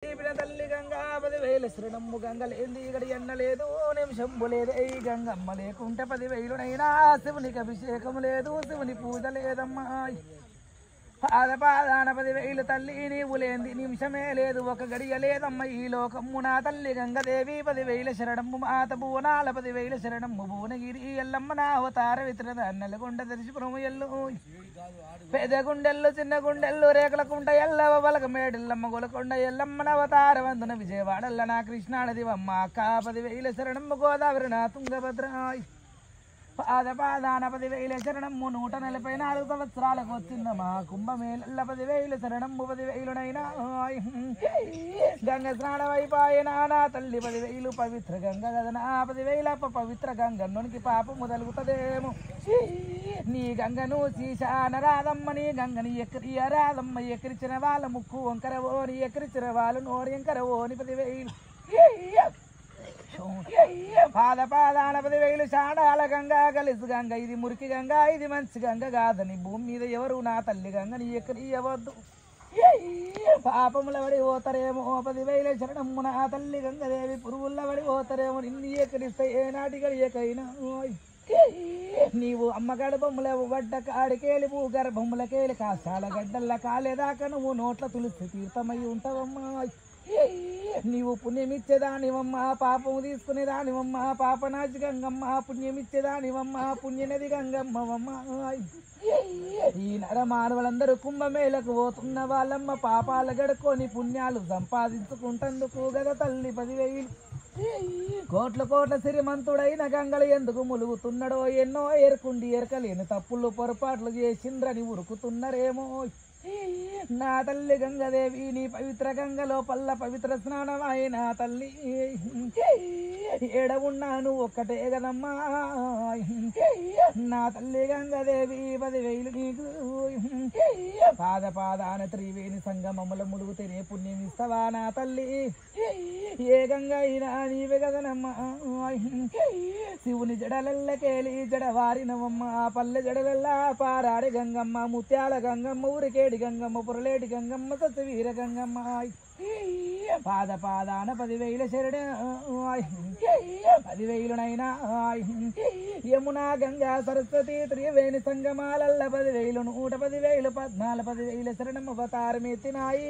తల్లి గంగా 10,000 శరణమ్ము గంగలేంది ఇక్కడ ఎన్నలేదు నిమిషంబు లేదు ఈ గంగమ్మ లేకుంటే 10,000నైనా శివునికి అభిషేకం లేదు శివుని పూజ లేదమ్మా పాదాన 10,000 తల్లి నీవు లేంది నిమిషమే లేదు ఒక గడియ లేదమ్మ ఈ లోకమ్ము నా తల్లి గంగదేవి 10,000 శరణమ్ము మాత భువనాల 10,000 శరణమ్ము భువనగిరి ఎల్లమ్మ నా అవతార వితరణ నల్లగొండ దర్శపురము ఎల్లు పెద్ద గుండెల్లు చిన్న గుండెల్లు రేకుల కుంట ఎల్లవ బలక మేడెల్లమ్మ గొలకొండ ఎల్లమ్మ అవతార వందున విజయవాడల్ల నా కృష్ణానదివమ్మ అక్క 10,000 శరణమ్మ గోదావరి నా తుంగభద్ర పాదాన 10,000 శరణమ్ము 144 సంవత్సరాలకు వచ్చిందమ్మా కుంభమేళ 10,000 శరణమ్ము 10,000నైనా గంగ స్నానం అయిపోయినా నా తల్లి 10,000 పవిత్ర గంగ గదనా 10,000 పవిత్ర గంగనునికి పాప మొదలుగుతుందేమో నీ గంగను శీశాన రాదమ్మ నీ గంగని ఎక్కడియ రాదమ్మ ఎక్కరిచిన వాళ్ళ ముక్కు వంకరవో నీ ఎక్కరిచిన వాళ్ళు నోరు ఎంకరవో ని 10,000 పాదాన 10,000 చాడాల గంగా కలిసి గంగ ఇది మురికి గంగ ఇది మంచి గంగ కాదని భూమి మీద ఎవరు నా తల్లి గంగని ఎక్కడియవద్దు పాపముల పడి పోతారేమో 10,000 శరణమ్ము నా తల్లి గంగదేవి పురుగుల పడి పోతారేమో నిన్ను ఎక్కడిస్తే ఏనాటి గడియకైనా నీవు అమ్మ గర్భములవు వడ్డ కాడికేలి భూ గర్భములకేలి కాసాల గడ్డల్ల కాలేదాకా నువ్వు నోట్ల తులసి తీర్థమై ఉంటావమ్మా నీవు పుణ్యమిచ్చేదానివమ్మ పాపము తీసుకునేదానివమ్మ పాపనాచి గంగమ్మ పుణ్యమిచ్చేదానివమ్మ పుణ్యనది గంగమ్మవమ్మ ఈ నరమానవులందరూ కుంభమేళకు పోతున్న వాళ్ళమ్మ పాపాలు గడుకొని పుణ్యాలు సంపాదించుకుంటందుకు గద తల్లి 10,000 కోట్ల కోట్ల శ్రీమంతుడైన గంగలు ఎందుకు ములుగుతున్నాడో ఎన్నో ఏర్కుండి ఏర్కలేని తప్పులు పొరపాట్లు చేసిండ్రని ఉరుకుతున్నారేమో నా తల్లి గంగదేవి నీ పవిత్ర గంగలో పల్ల పవిత్ర స్నానమైన తల్లి ఏడవున్నాను ఒక్కటే కదమ్మా నా తల్లి గంగదేవి 10,000 నీకు పాదాన త్రివేణి సంగమముల ములుగుతేనే పుణ్యం ఇస్తావా నా తల్లి ఏ గంగ అయినా నీవే కదనమ్మా శివుని జడలల్లకేలి జడవారినవమ్మ పల్లె జడలల్లా పారాడి గంగమ్మ ముత్యాల గంగమ్మ ఊరికేడి గంగమ్మ పురలేటి గంగమ్మ సత్యవీర గంగమ్మ పాదాన 10,000 శరణ 10,000నైనా యమునా గంగా సరస్వతి త్రివేణి సంగమాలల్ల 10,000 110,000 14 10,000 శరణమ్మ అవతారమెత్తినాయి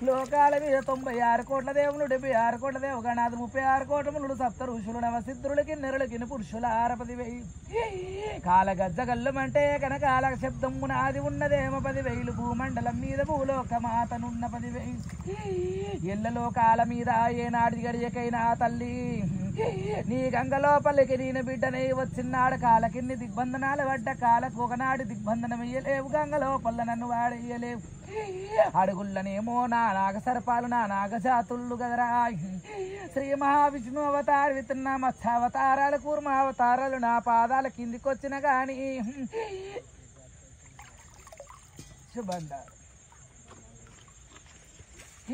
లోకాల మీద 96 కోట్ల దేవులు 76 కోట్ల దేవగణాది 36 కోటములు సప్త ఋషులు నవసిద్ధులకి నెరలకి పురుషుల 10,000 కాల గజ్జగల్లమంటే కనకాల శబ్దము నాది ఉన్నదేమో 10,000 భూమండలం మీద భూలోకమాతనున్న 10,000 ఎల్ల లోకాల మీద ఏనాడి గడియకైనా తల్లి నీ గంగ లోపలికి నేను బిడ్డనే వచ్చినాడు కాలకిన్ని దిగ్బంధనాలు పడ్డ కాలకు ఒకనాడు దిగ్బంధనం ఇయ్యలేవు గంగ లోపల నన్ను వాడేయలేవు అడుగుల్లనేమో నా నాగ సర్పాలు నా నాగజాతుళ్ళు గదరా శ్రీ మహావిష్ణు అవతార విత్తన మత్స్యావతారాలు కూర్మావతారాలు నా పాదాల కిందికొచ్చిన గాని శుభండారు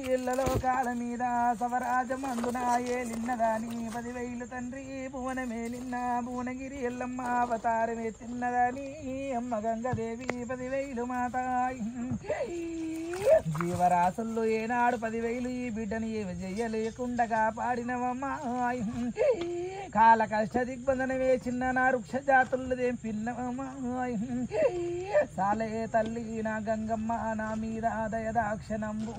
ఇళ్లలో కాల మీద సవరాజమందున ఏలిన్నదాని 10,000 తండ్రి భువన మేలిన్న భువనగిరి ఎల్లమ్మ అవతారమే తిన్నదాని అమ్మ గంగదేవి 10,000 మాత జీవరాశుల్లో ఏనాడు 10,000 ఈ బిడ్డని ఏమి చెయ్యలేకుండా కాపాడినవమ్మ కాల కష్ట దిగ్బంధన వేసిన నా వృక్ష జాతులదేం పిన్నవమ్మ సాలే తల్లి నా గంగమ్మ నా మీద దయదాక్షణంబు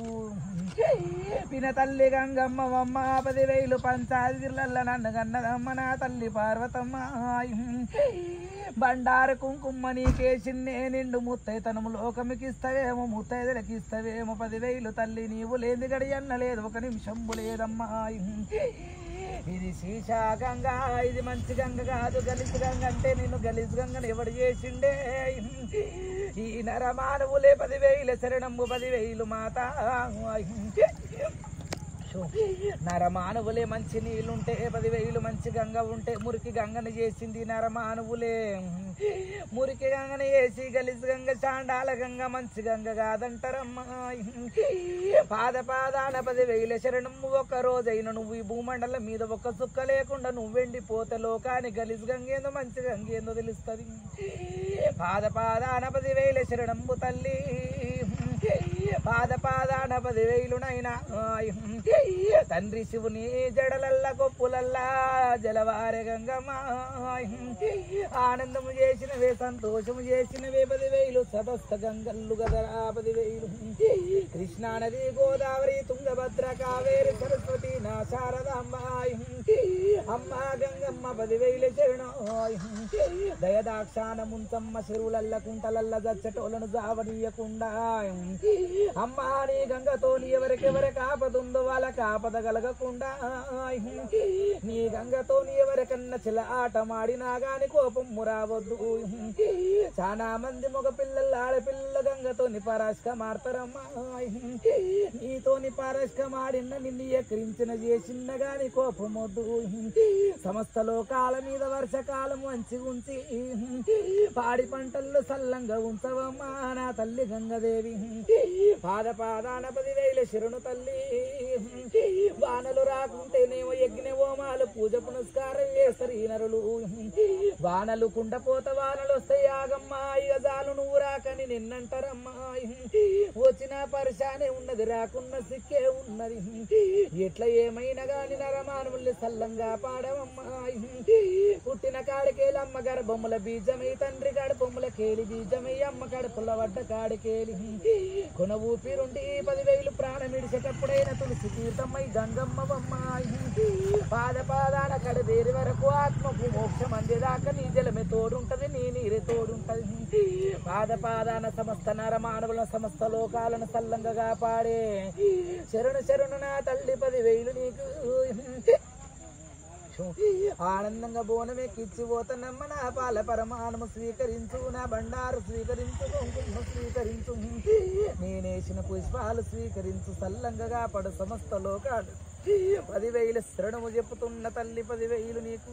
పిన తల్లి గంగమ్మవమ్మ 10,000 పంచాదిర్లల్ల నన్ను గన్నదమ్మ నా తల్లి పార్వతమ్మ బండారు కుంకుమ్మ నీకేసిన్నే నిండు ముత్తైతనము లోకమికిస్తవేమో ముత్తైదులకిస్తవేమో 10,000 తల్లి నీవు లేని గడియన్న లేదు ఒక నిమిషంబు లేదమ్మా ఇది శీషా గంగ ఇది మంచి గంగ కాదు గలిసి గంగ అంటే నిన్ను గలిసి గంగను ఎవడు చేసిండే ఈ నరమానవులే 10,000 శరణమ్ము 10,000 మాత నరమానవులే మంచి నీళ్ళుంటే 10,000 మంచి గంగ ఉంటే మురికి గంగను చేసింది నరమానవులే మురికి గంగను వేసి గలిసి గంగ చాండాల గంగ మంచి గంగ కాదంటారమ్మా పాదాన 10,000 శరణమ్ము ఒక్క రోజైన నువ్వు ఈ భూమండలం మీద ఒక్క సుక్క లేకుండా నువ్వు వెండిపోతే లోకాన్ని గలిసి గంగేందో మంచి గంగేందో తెలుస్తుంది పాదాన 10,000 శరణమ్ము తల్లి పాదాన 10,000నైనా తండ్రి శివుని జడలల్ల కొప్పులల్లా జలవారె గంగమ్మ ఆనందము చేసినవే సంతోషము చేసినవే 10,000 సదస్త గంగల్లు గదరా 10,000 కృష్ణా నది గోదావరి తుంగభద్ర కావేరి సరస్వతి నా శారదమ్మ అమ్మ గంగమ్మ 10,000 శరణు దయదాక్షాన ముంచమ్మ చెరువులల్ల కుంటలల్ల జచ్చటోలను జావనీయకుండా అమ్మా నీ గంగతోని ఎవరికెవరికి ఆపదుందో వాళ్ళ కాపద కలగకుండా నీ గంగతోని ఎవరికన్నా చిల ఆట మాడినా గాని కోపం మురావద్దు చాలా మంది మగ పిల్లలు ఆడపిల్లల గంగతోని పరాష్క మారతారమ్మా నీతోని పరాష్క మాడిన నిన్ను ఎక్కిరించిన చేసిన గాని కోపం వద్దు సమస్త లోకాల మీద వర్షకాలం మంచి ఉంచి పాడి పంటల్లో సల్లంగా ఉంచవమ్మా నా తల్లి గంగదేవి పాదాన 10,000 శరణు తల్లి వానలు రాకుంటేనేమో యజ్ఞ హోమాలు పూజ పునస్కారం చేస్తారు ఈ నరులు వానలు కుండపోత వానలు వస్తాయి ఆగమ్మా ఇక జాలు నువ్వు రాకని నిన్నంటారమ్మా వచ్చిన పరిశానే ఉన్నది రాకున్న సిక్కే ఉన్నది ఎట్లా ఏమైనా గాని నరమానవుల్ని సల్లంగా పాడవమ్మా పుట్టిన కాడికేలి అమ్మ గర్భముల బీజమై తండ్రి గడపముల కేలి బీజమై అమ్మ కడుపుల వడ్డ కాడికేలి కొన ఊపిరుండి 10,000 ప్రాణమిడిచేటప్పుడైన తులసి తీర్థమై గంగమ్మవమ్మ పాదాన కడదేరి వరకు ఆత్మకు మోక్షం అందేదాకా నీ జలమే తోడుంటది నీ నీరే తోడుంటది పాదాన సమస్త నరమానవుల సమస్త లోకాలను సల్లంగా కాపాడే శరణు నా తల్లి 10,000 నీకు ఆనందంగా బోనమే కిచ్చిపోతనమ్మ నా పాల పరమాణము స్వీకరించు నా బండారు స్వీకరించు కుంకుమ స్వీకరించు నేనేసిన పుష్పాలు స్వీకరించు సల్లంగా పడు సమస్త లోకాలు 10,000 శరణము చెప్పుతున్న తల్లి 10,000 నీకు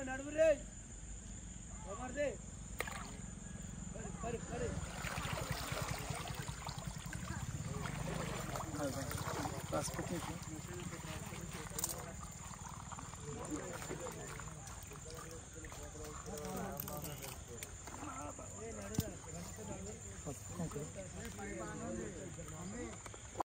నడుమురే పసుపు